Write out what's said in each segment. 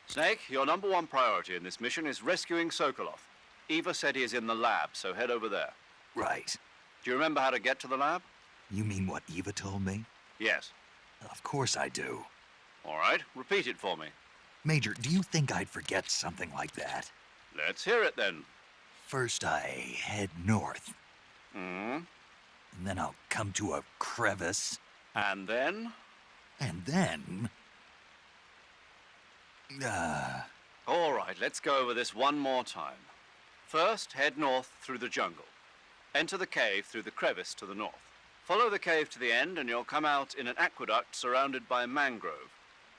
Snake, your #1 priority in this mission is rescuing Sokolov. Eva said he is in the lab, so head over there. Right. Do you remember how to get to the lab? You mean what Eva told me? Yes. Of course I do. All right, repeat it for me. Major, do you think I'd forget something like that? Let's hear it then. First I head north. Hmm? And then I'll come to a crevice. And then? And then... All right, let's go over this one more time. First, head north through the jungle. Enter the cave through the crevice to the north. Follow the cave to the end and you'll come out in an aqueduct surrounded by mangrove.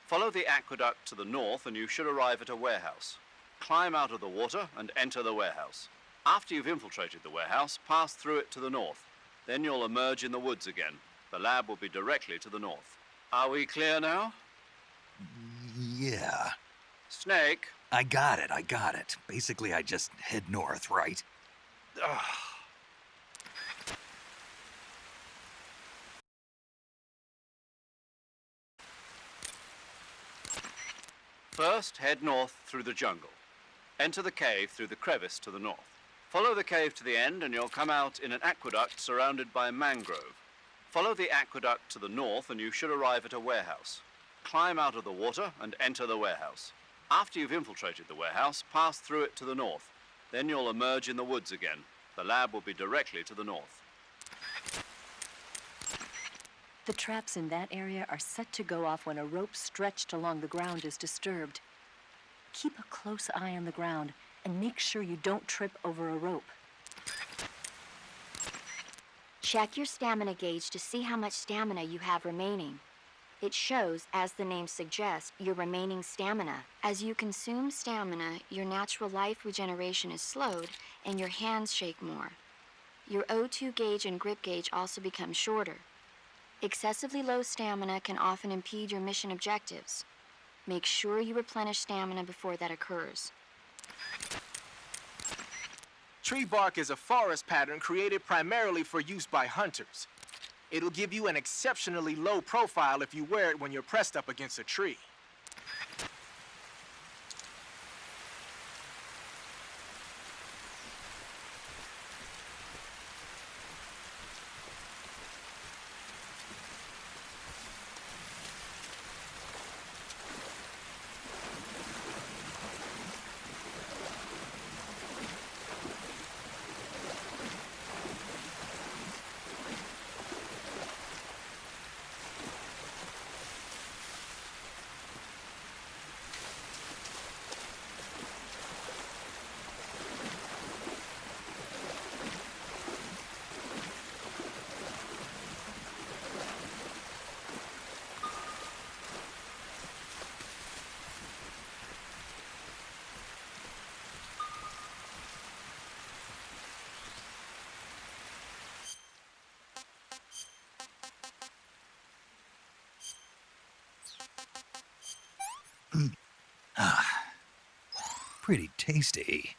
Follow the aqueduct to the north and you should arrive at a warehouse. Climb out of the water and enter the warehouse. After you've infiltrated the warehouse, pass through it to the north. Then you'll emerge in the woods again. The lab will be directly to the north. Are we clear now? Yeah. Snake. I got it. Basically, I just head north, right? Ugh. First, head north through the jungle. Enter the cave through the crevice to the north. Follow the cave to the end and you'll come out in an aqueduct surrounded by mangrove. Follow the aqueduct to the north and you should arrive at a warehouse. Climb out of the water and enter the warehouse. After you've infiltrated the warehouse, pass through it to the north. Then you'll emerge in the woods again. The lab will be directly to the north. The traps in that area are set to go off when a rope stretched along the ground is disturbed. Keep a close eye on the ground and make sure you don't trip over a rope. Check your stamina gauge to see how much stamina you have remaining. It shows, as the name suggests, your remaining stamina. As you consume stamina, your natural life regeneration is slowed and your hands shake more. Your O2 gauge and grip gauge also become shorter. Excessively low stamina can often impede your mission objectives. Make sure you replenish stamina before that occurs. Tree bark is a forest pattern created primarily for use by hunters. It'll give you an exceptionally low profile if you wear it when you're pressed up against a tree. Pretty tasty.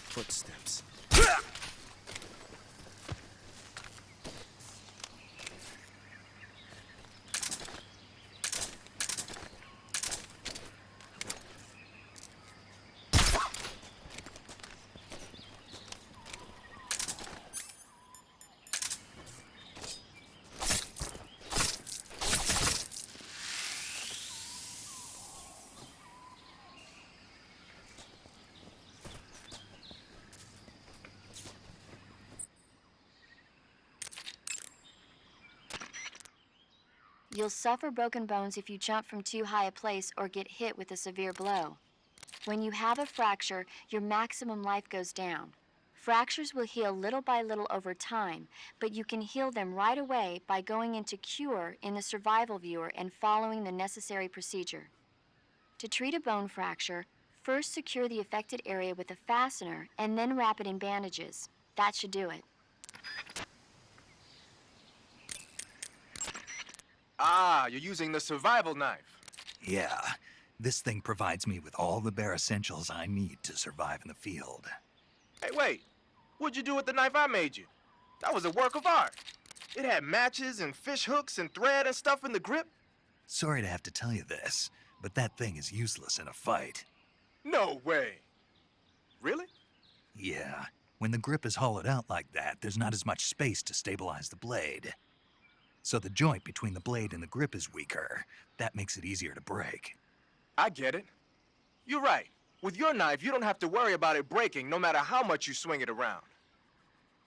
Footsteps. You'll suffer broken bones if you jump from too high a place or get hit with a severe blow. When you have a fracture, your maximum life goes down. Fractures will heal little by little over time, but you can heal them right away by going into Cure in the survival viewer and following the necessary procedure. To treat a bone fracture, first secure the affected area with a fastener and then wrap it in bandages. That should do it. Ah, you're using the survival knife. Yeah, this thing provides me with all the bare essentials I need to survive in the field. Hey, wait. What'd you do with the knife I made you? That was a work of art. It had matches and fish hooks and thread and stuff in the grip. Sorry to have to tell you this, but that thing is useless in a fight. No way. Really? Yeah, when the grip is hollowed out like that, there's not as much space to stabilize the blade. So the joint between the blade and the grip is weaker. That makes it easier to break. I get it. You're right. With your knife, you don't have to worry about it breaking no matter how much you swing it around.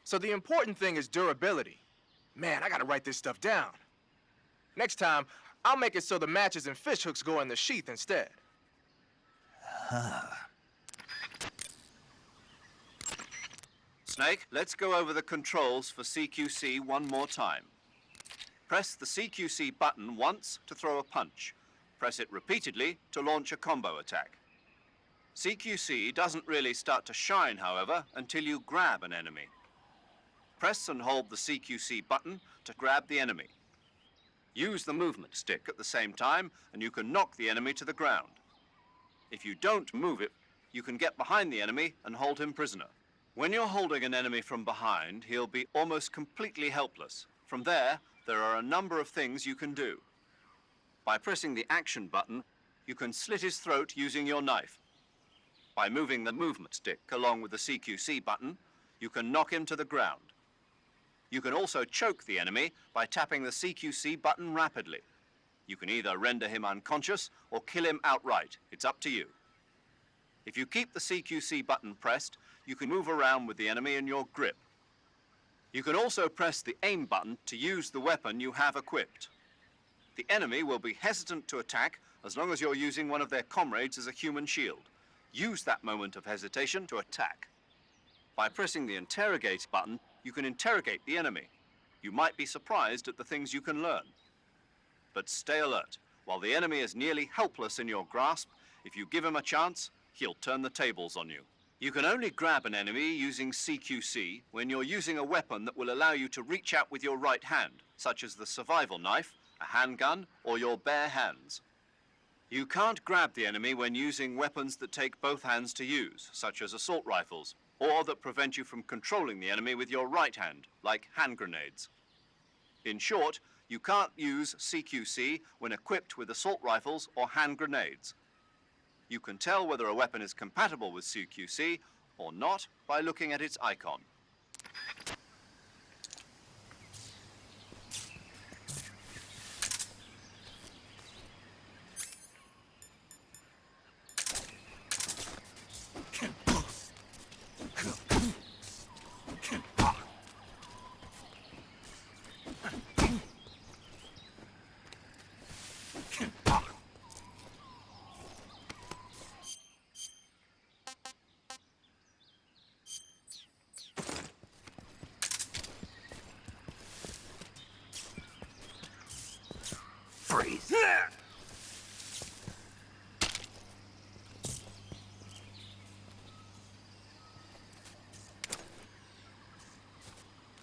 So the important thing is durability. Man, I gotta write this stuff down. Next time, I'll make it so the matches and fish hooks go in the sheath instead. Snake, let's go over the controls for CQC one more time. Press the CQC button once to throw a punch. Press it repeatedly to launch a combo attack. CQC doesn't really start to shine, however, until you grab an enemy. Press and hold the CQC button to grab the enemy. Use the movement stick at the same time, and you can knock the enemy to the ground. If you don't move it, you can get behind the enemy and hold him prisoner. When you're holding an enemy from behind, he'll be almost completely helpless. From there are a number of things you can do. By pressing the action button, you can slit his throat using your knife. By moving the movement stick along with the CQC button, you can knock him to the ground. You can also choke the enemy by tapping the CQC button rapidly. You can either render him unconscious or kill him outright. It's up to you. If you keep the CQC button pressed, you can move around with the enemy in your grip. You can also press the aim button to use the weapon you have equipped. The enemy will be hesitant to attack as long as you're using one of their comrades as a human shield. Use that moment of hesitation to attack. By pressing the interrogate button, you can interrogate the enemy. You might be surprised at the things you can learn. But stay alert. While the enemy is nearly helpless in your grasp, if you give him a chance, he'll turn the tables on you. You can only grab an enemy using CQC when you're using a weapon that will allow you to reach out with your right hand, such as the survival knife, a handgun, or your bare hands. You can't grab the enemy when using weapons that take both hands to use, such as assault rifles, or that prevent you from controlling the enemy with your right hand, like hand grenades. In short, you can't use CQC when equipped with assault rifles or hand grenades. You can tell whether a weapon is compatible with CQC or not by looking at its icon. Freeze!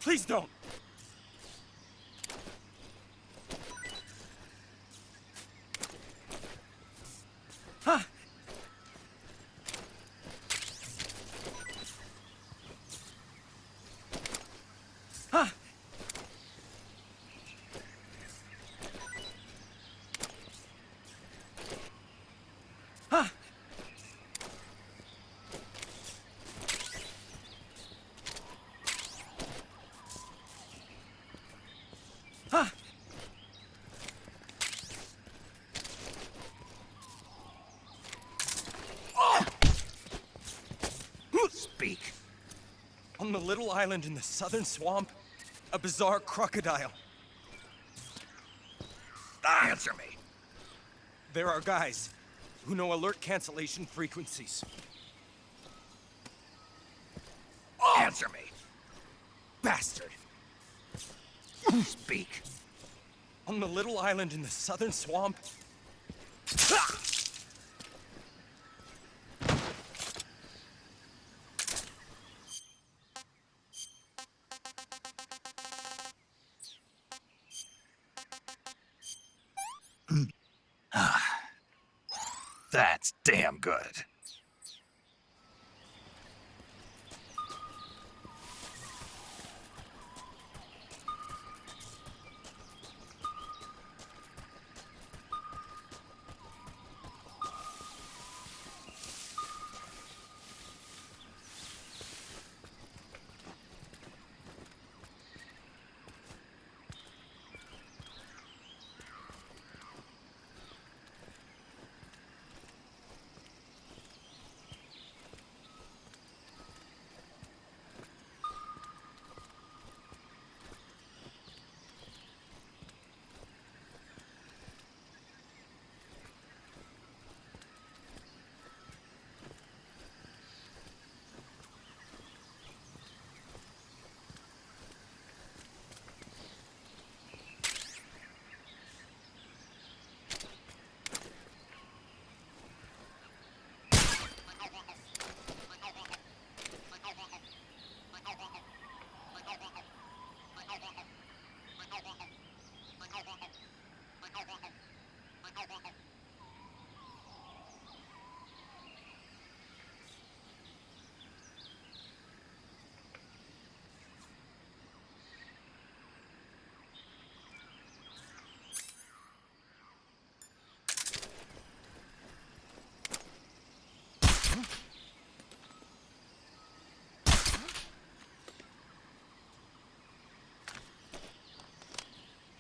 Please don't! On the little island in the southern swamp, a bizarre crocodile. Answer me. There are guys who know alert cancellation frequencies. Answer me. Bastard! Speak. On the little island in the southern swamp, That's damn good.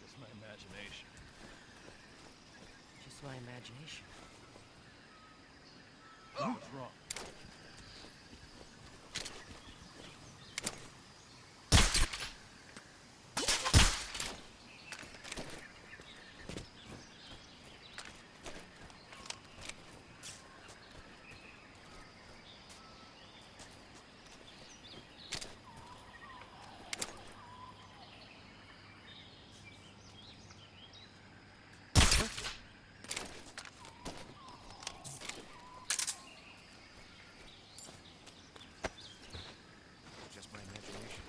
just my imagination. Just my imagination. What's wrong? Just my imagination.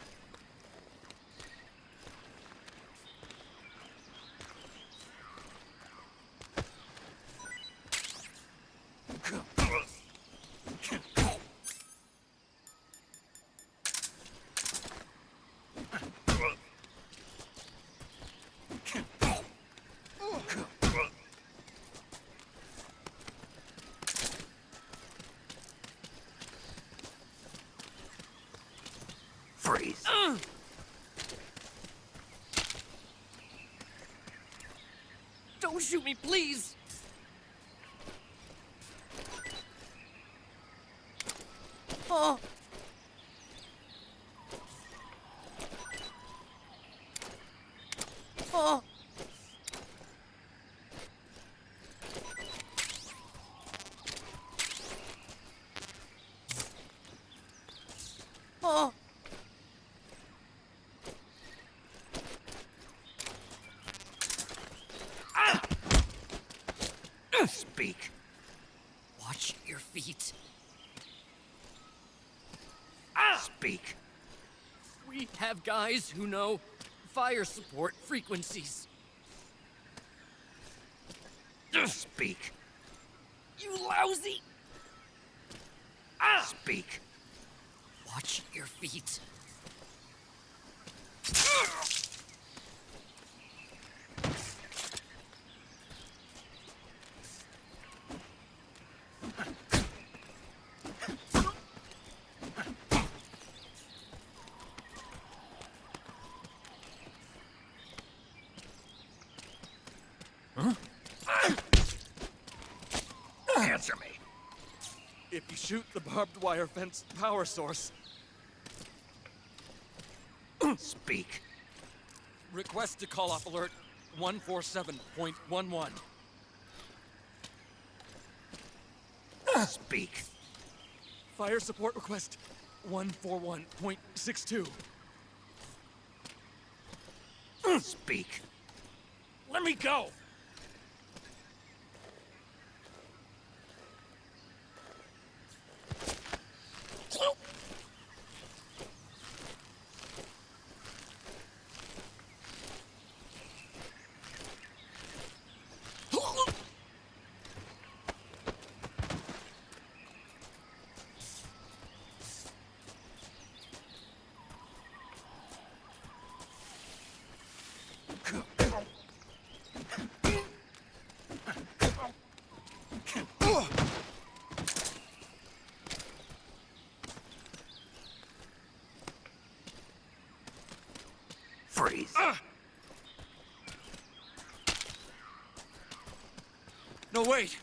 Freeze. Don't shoot me, please! Oh! Oh! Oh! Speak. Watch your feet. Speak. We have guys who know fire support frequencies. Speak. You lousy! Speak. Watch your feet. Answer me. If you shoot the barbed wire fence power source, Speak. Request to call off alert 147.11. Speak. Fire support request 141.62. Speak. Let me go! Freeze. No, wait!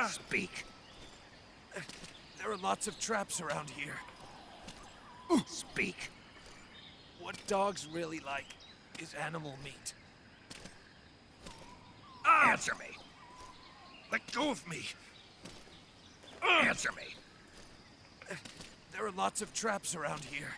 Speak. There are lots of traps around here. Speak. What dogs really like is animal meat. Answer me. Let go of me! Answer me. There are lots of traps around here.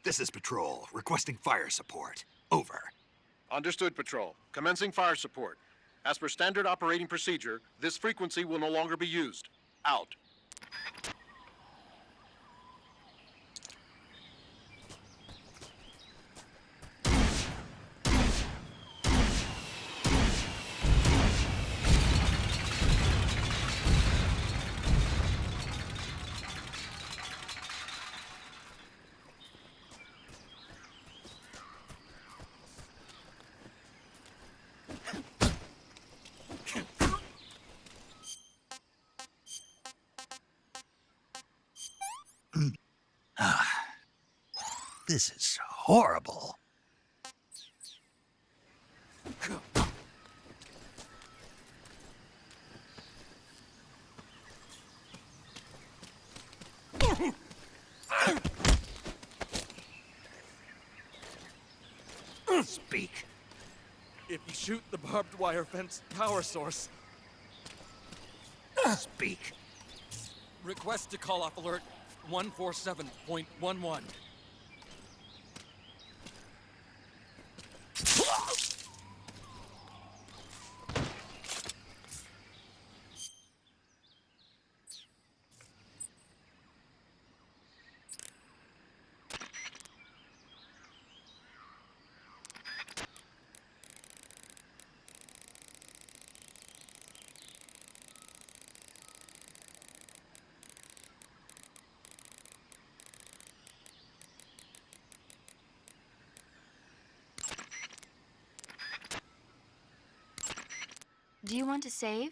This is Patrol, requesting fire support. Over. Understood, Patrol. Commencing fire support. As per standard operating procedure, this frequency will no longer be used. Out. This is horrible. Speak. If you shoot the barbed wire fence power source, Speak. Request to call off alert 147.11. Do you want to save?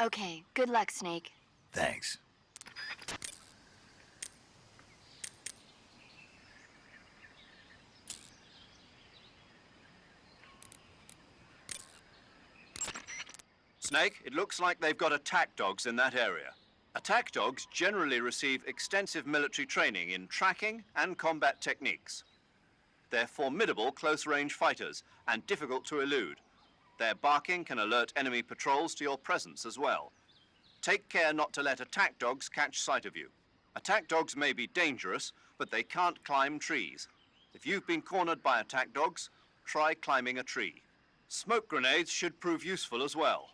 Okay, good luck, Snake. Thanks. Snake, it looks like they've got attack dogs in that area. Attack dogs generally receive extensive military training in tracking and combat techniques. They're formidable close-range fighters and difficult to elude. Their barking can alert enemy patrols to your presence as well. Take care not to let attack dogs catch sight of you. Attack dogs may be dangerous, but they can't climb trees. If you've been cornered by attack dogs, try climbing a tree. Smoke grenades should prove useful as well.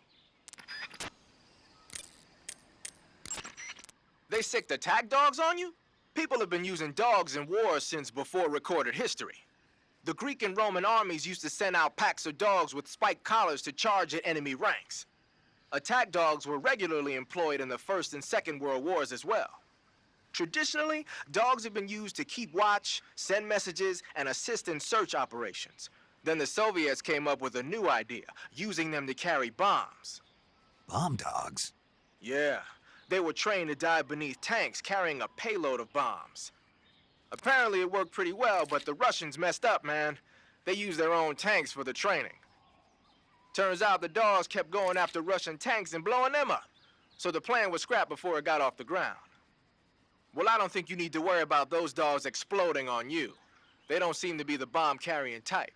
They sicked attack dogs on you? People have been using dogs in wars since before recorded history. The Greek and Roman armies used to send out packs of dogs with spiked collars to charge at enemy ranks. Attack dogs were regularly employed in the First and Second World Wars as well. Traditionally, dogs have been used to keep watch, send messages, and assist in search operations. Then the Soviets came up with a new idea, using them to carry bombs. Bomb dogs? Yeah, they were trained to dive beneath tanks carrying a payload of bombs. Apparently it worked pretty well, but the Russians messed up, man. They used their own tanks for the training. Turns out the dogs kept going after Russian tanks and blowing them up. So the plan was scrapped before it got off the ground. Well, I don't think you need to worry about those dogs exploding on you. They don't seem to be the bomb-carrying type.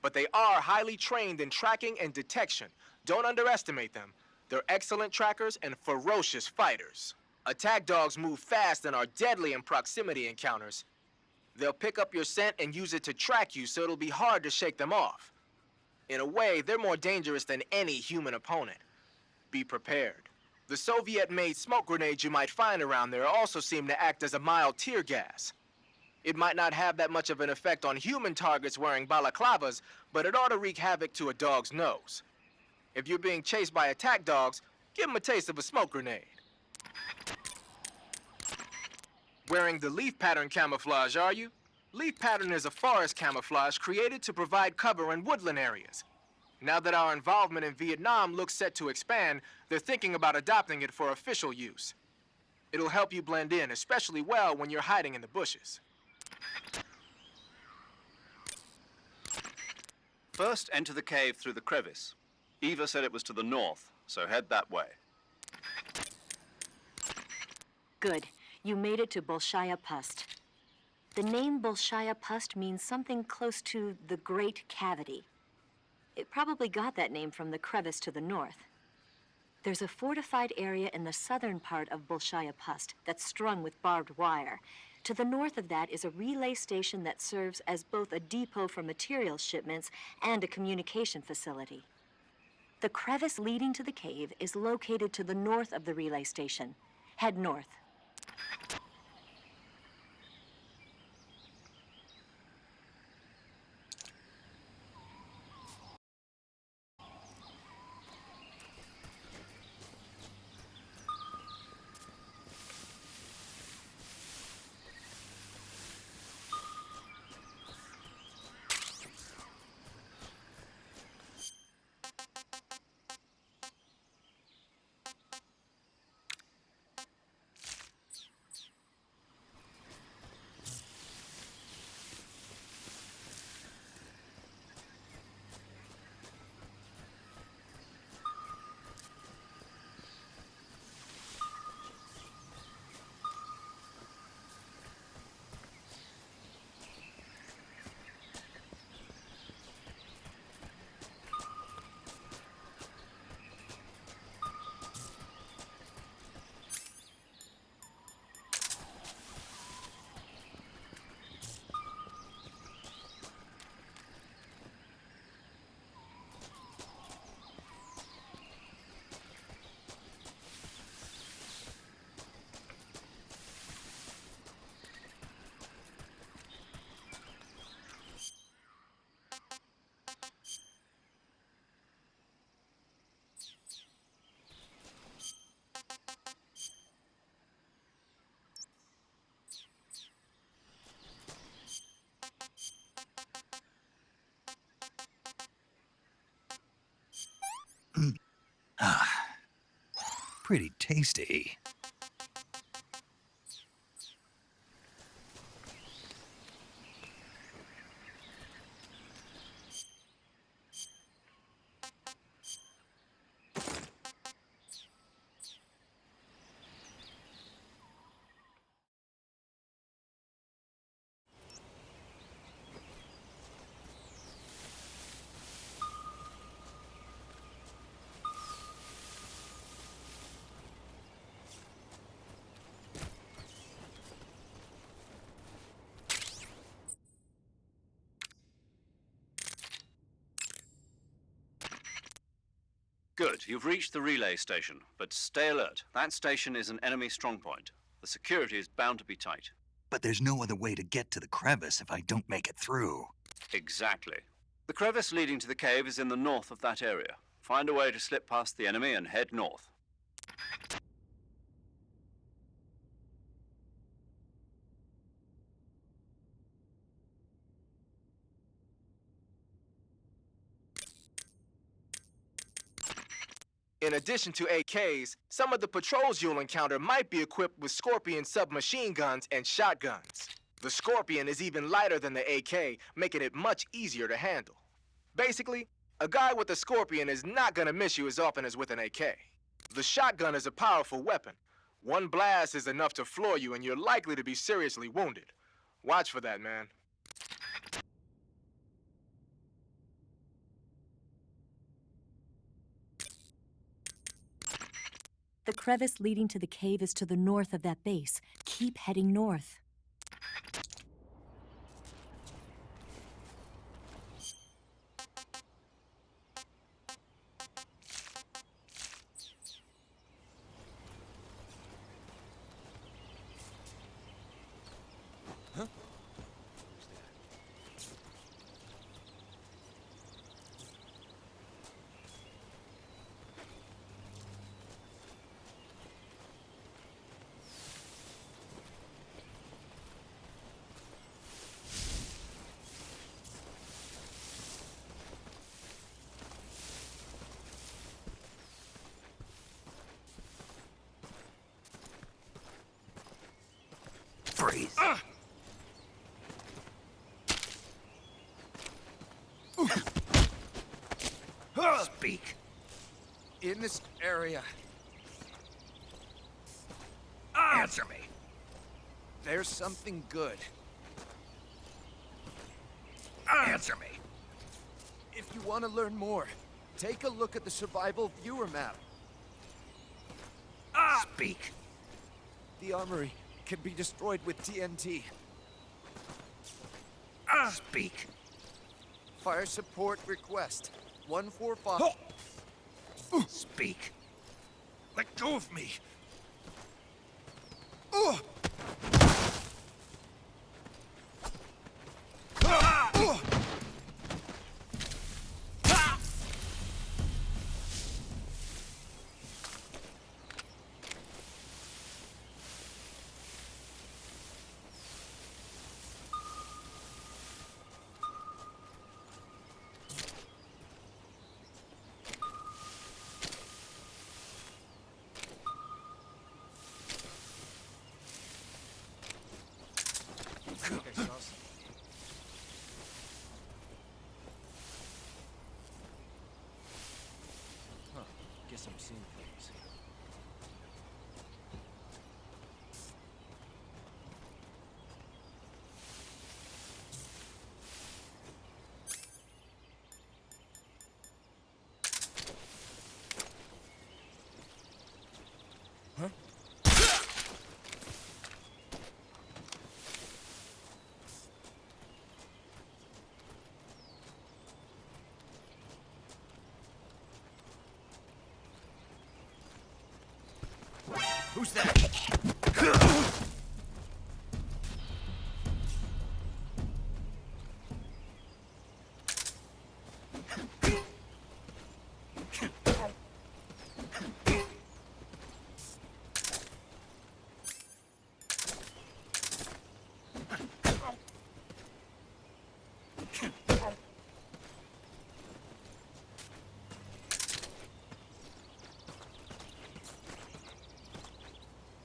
But they are highly trained in tracking and detection. Don't underestimate them. They're excellent trackers and ferocious fighters. Attack dogs move fast and are deadly in proximity encounters. They'll pick up your scent and use it to track you, so it'll be hard to shake them off. In a way, they're more dangerous than any human opponent. Be prepared. The Soviet-made smoke grenades you might find around there also seem to act as a mild tear gas. It might not have that much of an effect on human targets wearing balaclavas, but it ought to wreak havoc to a dog's nose. If you're being chased by attack dogs, give them a taste of a smoke grenade. Wearing the leaf pattern camouflage, are you? Leaf pattern is a forest camouflage created to provide cover in woodland areas. Now that our involvement in Vietnam looks set to expand, they're thinking about adopting it for official use. It'll help you blend in, especially well when you're hiding in the bushes. First, enter the cave through the crevice. Eva said it was to the north, so head that way. Good. You made it to Bolshaya Pust. The name Bolshaya Pust means something close to the Great Cavity. It probably got that name from the crevice to the north. There's a fortified area in the southern part of Bolshaya Pust that's strung with barbed wire. To the north of that is a relay station that serves as both a depot for material shipments and a communication facility. The crevice leading to the cave is located to the north of the relay station. Head north. Pretty tasty. Good. You've reached the relay station, but stay alert. That station is an enemy strongpoint. The security is bound to be tight. But there's no other way to get to the crevice if I don't make it through. Exactly. The crevice leading to the cave is in the north of that area. Find a way to slip past the enemy and head north. In addition to AKs, some of the patrols you'll encounter might be equipped with Scorpion submachine guns and shotguns. The Scorpion is even lighter than the AK, making it much easier to handle. Basically, a guy with a Scorpion is not gonna miss you as often as with an AK. The shotgun is a powerful weapon. One blast is enough to floor you and you're likely to be seriously wounded. Watch for that, man. The crevice leading to the cave is to the north of that base. Keep heading north. Freeze. Speak. In this area, Answer me. there's something good. Answer me. If you want to learn more, take a look at the survival viewer map. Speak. The armory can be destroyed with TNT. Speak. Fire support request 145. Speak. Let go of me. Guess I'm seeing things. Who's that?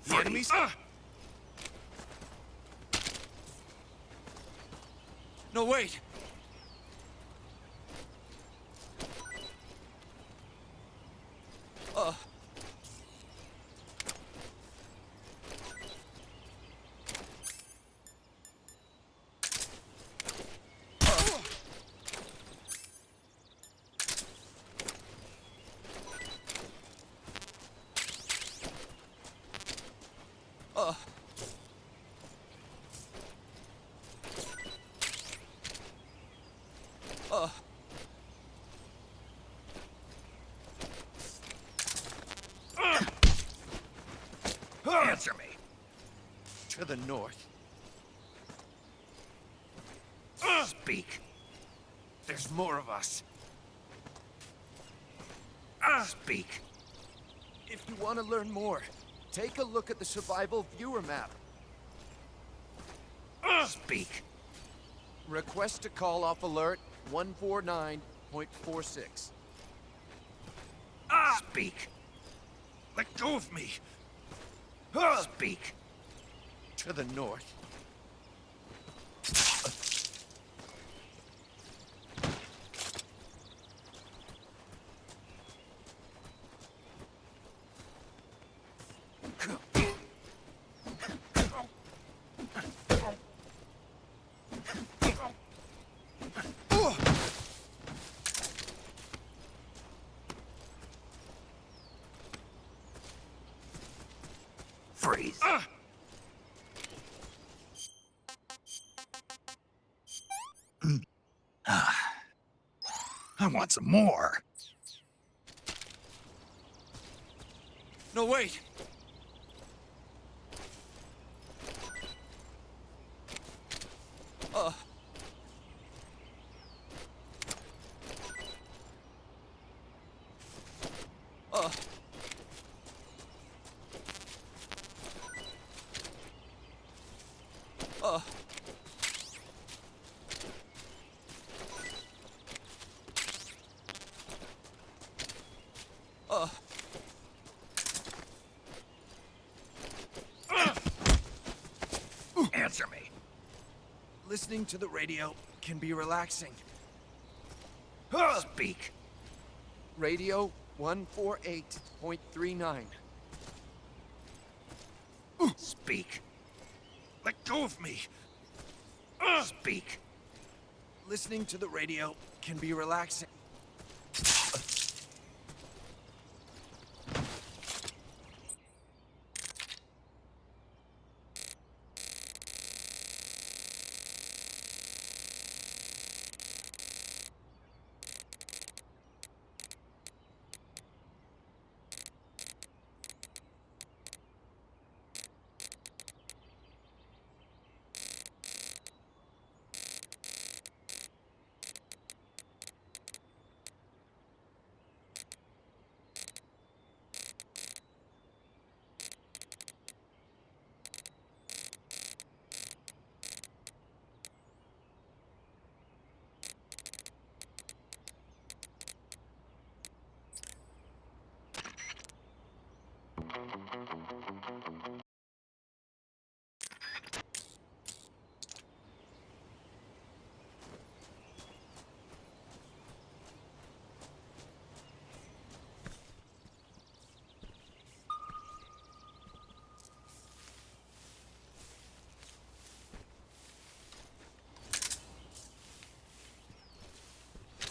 The enemies? No, wait! Answer me. To the north. Speak. There's more of us. Speak. If you want to learn more, take a look at the survival viewer map. Speak. Request to call off alert 149.46. Speak. Let go of me. Speak. To the north. Freeze. I want some more. No, wait! Answer me. Listening to the radio can be relaxing. Speak. Radio 148.39. Speak. Let go of me. Speak. Listening to the radio can be relaxing.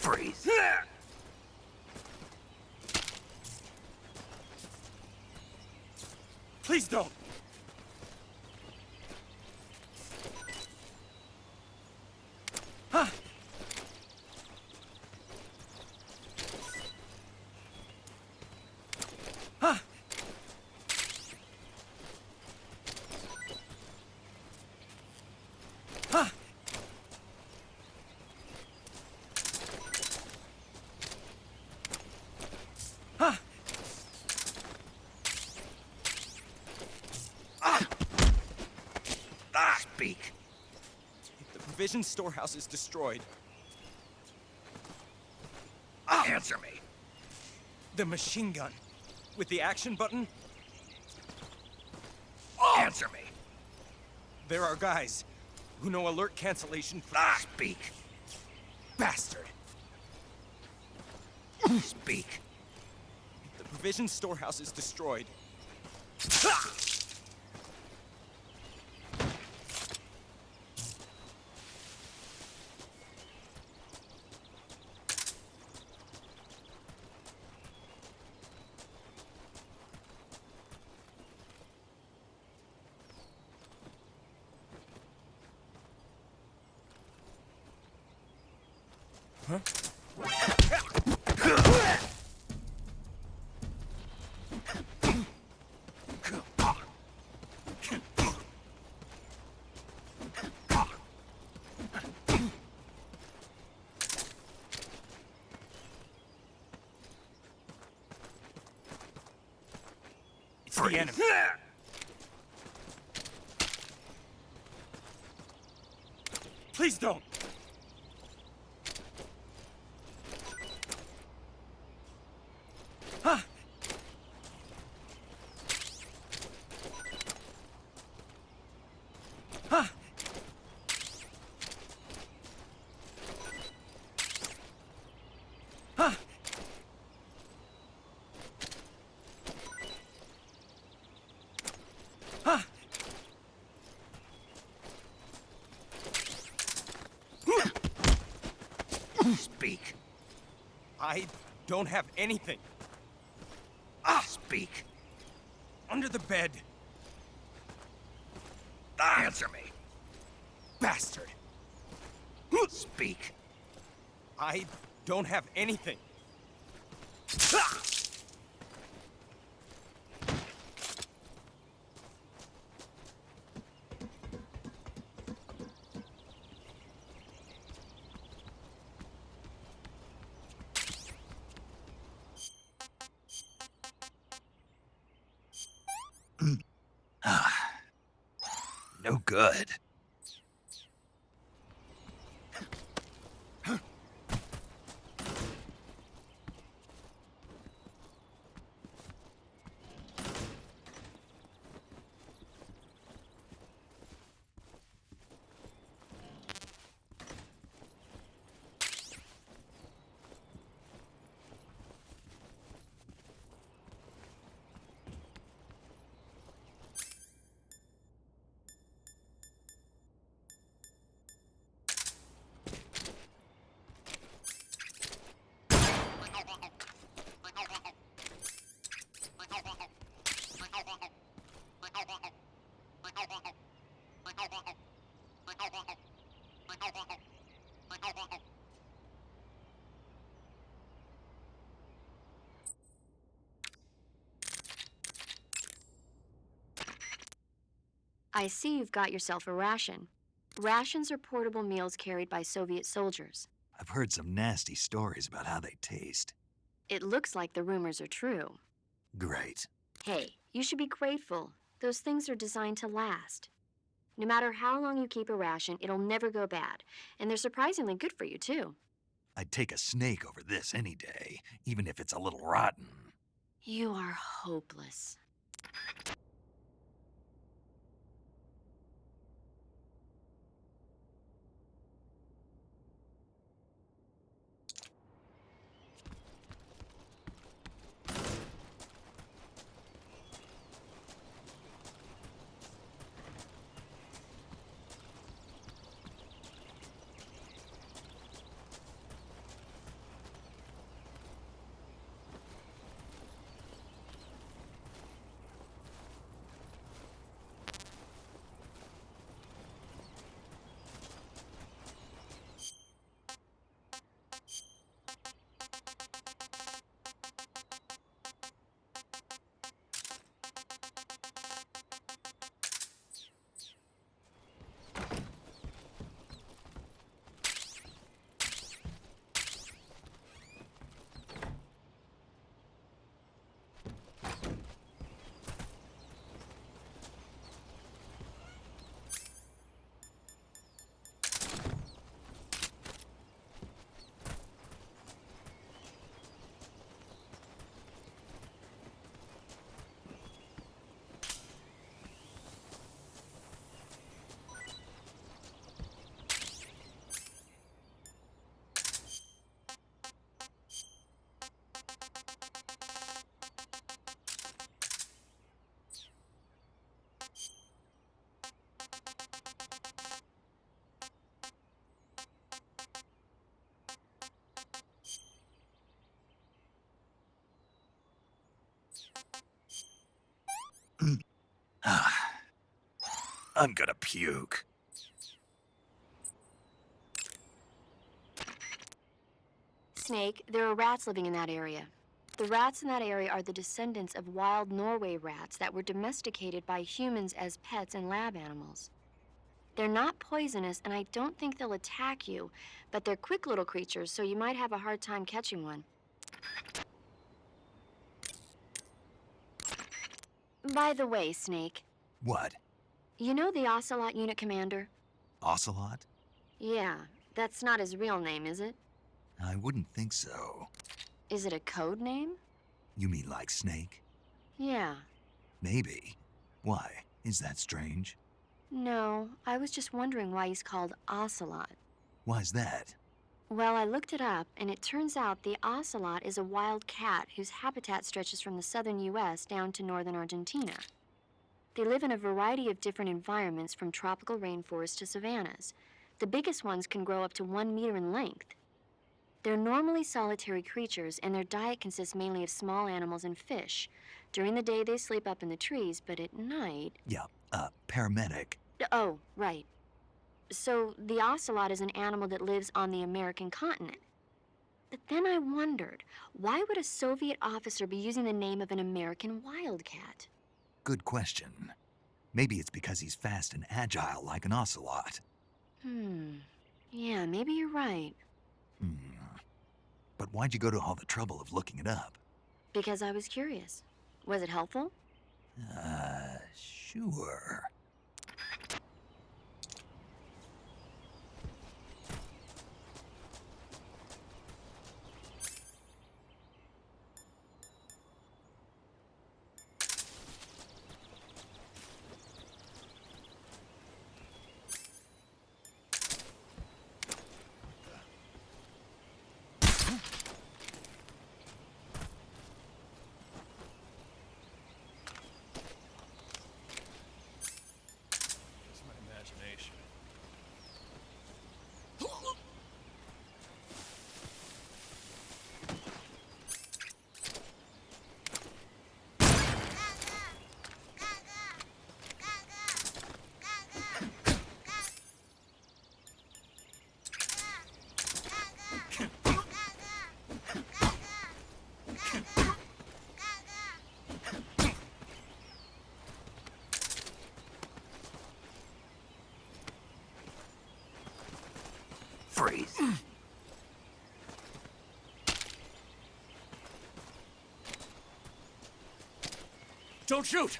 Freeze. Please don't! Speak. The provision storehouse is destroyed. Answer me. The machine gun. With the action button, Answer me. there are guys who know alert cancellation. Speak. Bastard! Speak. The provision storehouse is destroyed. free. the enemy. Please don't. Ah! Ah! Ah! Ah! Speak. I don't have anything. Speak. Under the bed. Answer me. Bastard. Speak. I don't have anything. No good. I see you've got yourself a ration. Rations are portable meals carried by Soviet soldiers. I've heard some nasty stories about how they taste. It looks like the rumors are true. Great. Hey, you should be grateful. Those things are designed to last. No matter how long you keep a ration, it'll never go bad. And they're surprisingly good for you, too. I'd take a snake over this any day, even if it's a little rotten. You are hopeless. I'm gonna puke. Snake, there are rats living in that area. The rats in that area are the descendants of wild Norway rats that were domesticated by humans as pets and lab animals. They're not poisonous, and I don't think they'll attack you, but they're quick little creatures, so you might have a hard time catching one. By the way, Snake, What? you know the Ocelot unit commander? Ocelot? Yeah, that's not his real name, is it? I wouldn't think so. Is it a code name? You mean like Snake? Yeah. Maybe. Why? Is that strange? No, I was just wondering why he's called Ocelot. Why's that? Well, I looked it up, and it turns out the ocelot is a wild cat whose habitat stretches from the southern U.S. down to northern Argentina. They live in a variety of different environments, from tropical rainforests to savannas. The biggest ones can grow up to 1 meter in length. They're normally solitary creatures, and their diet consists mainly of small animals and fish. During the day, they sleep up in the trees, but at night... Yeah, paramedic. Oh, right. So the ocelot is an animal that lives on the American continent. But then I wondered, why would a Soviet officer be using the name of an American wildcat? Good question. Maybe it's because he's fast and agile like an ocelot. Yeah, maybe you're right. But why'd you go to all the trouble of looking it up? Because I was curious. Was it helpful? Sure. It's my imagination. Freeze. Don't shoot!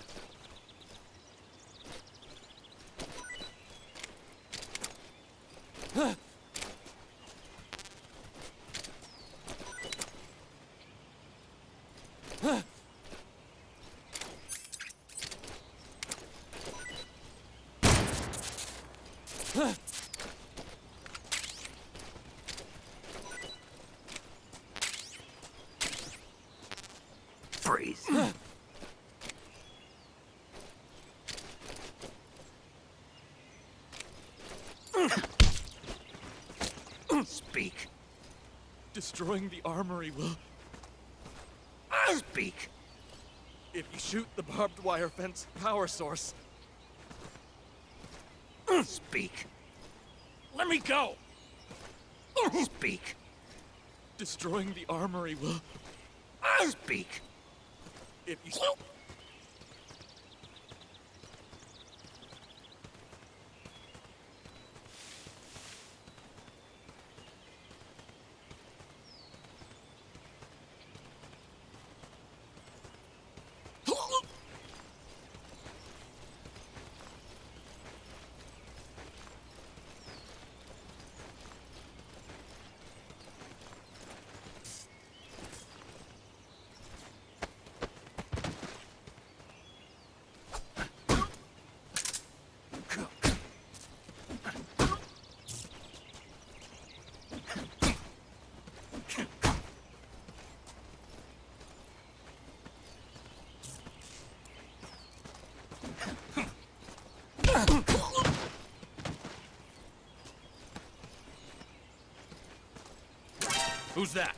Freeze. Speak. Destroying the armory will... Speak. If you shoot the barbed wire fence power source... Speak. Let me go! Speak. Destroying the armory will... Speak. If you... Who's that?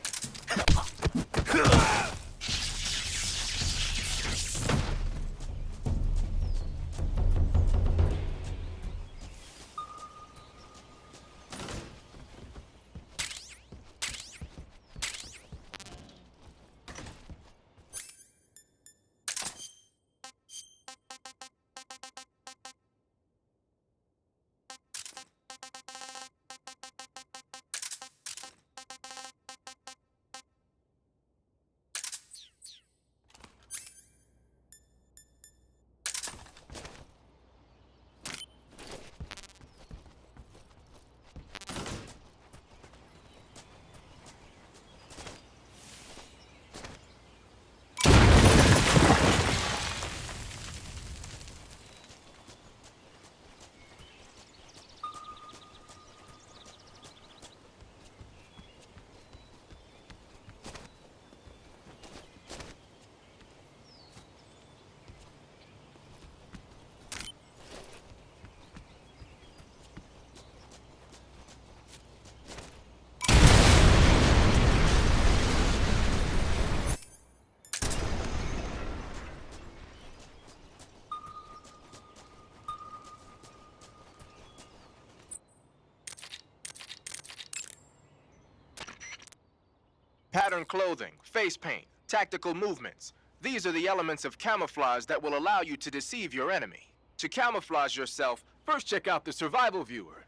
Patterned clothing, face paint, tactical movements. These are the elements of camouflage that will allow you to deceive your enemy. To camouflage yourself, first check out the survival viewer.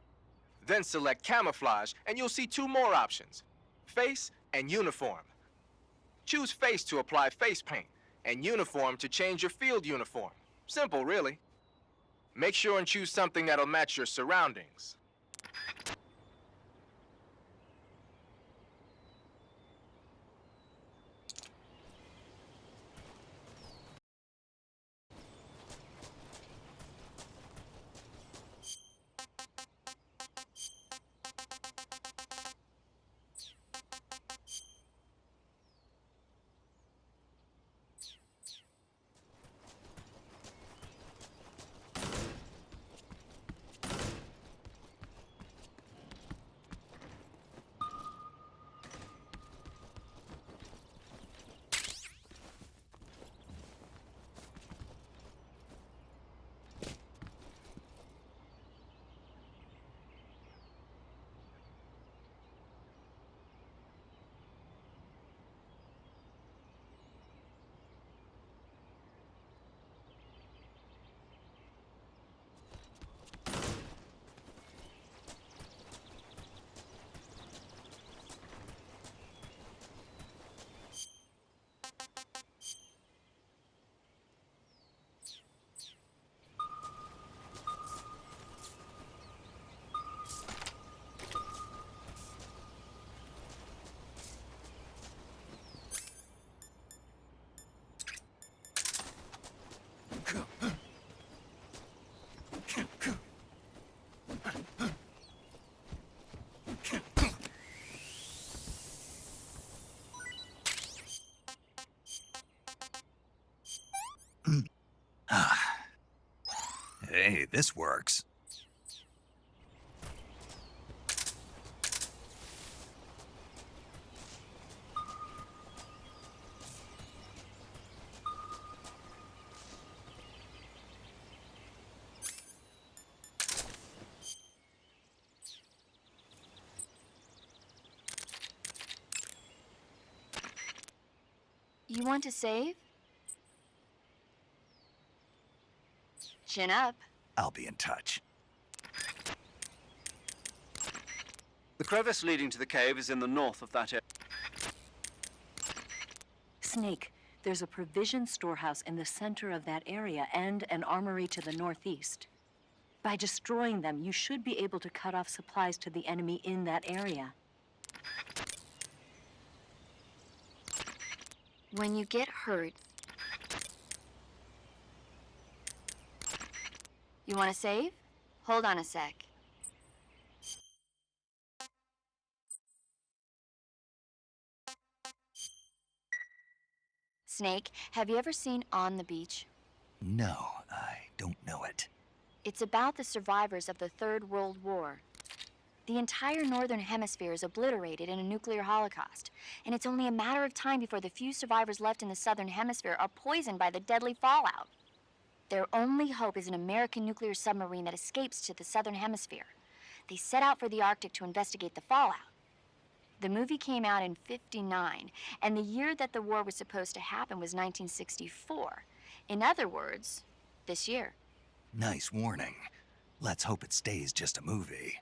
Then select camouflage and you'll see two more options, face and uniform. Choose face to apply face paint and uniform to change your field uniform. Simple, really. Make sure and choose something that'll match your surroundings. Hey, this works. You want to save? Chin up. I'll be in touch. The crevice leading to the cave is in the north of that area. Snake, there's a provision storehouse in the center of that area and an armory to the northeast. By destroying them, you should be able to cut off supplies to the enemy in that area. When you get hurt, you want to save? Hold on a sec. Snake, have you ever seen On the Beach? No, I don't know it. It's about the survivors of the Third World War. The entire northern hemisphere is obliterated in a nuclear holocaust, and it's only a matter of time before the few survivors left in the southern hemisphere are poisoned by the deadly fallout. Their only hope is an American nuclear submarine that escapes to the southern hemisphere. They set out for the Arctic to investigate the fallout. The movie came out in '59, and the year that the war was supposed to happen was 1964. In other words, this year. Nice warning. Let's hope it stays just a movie.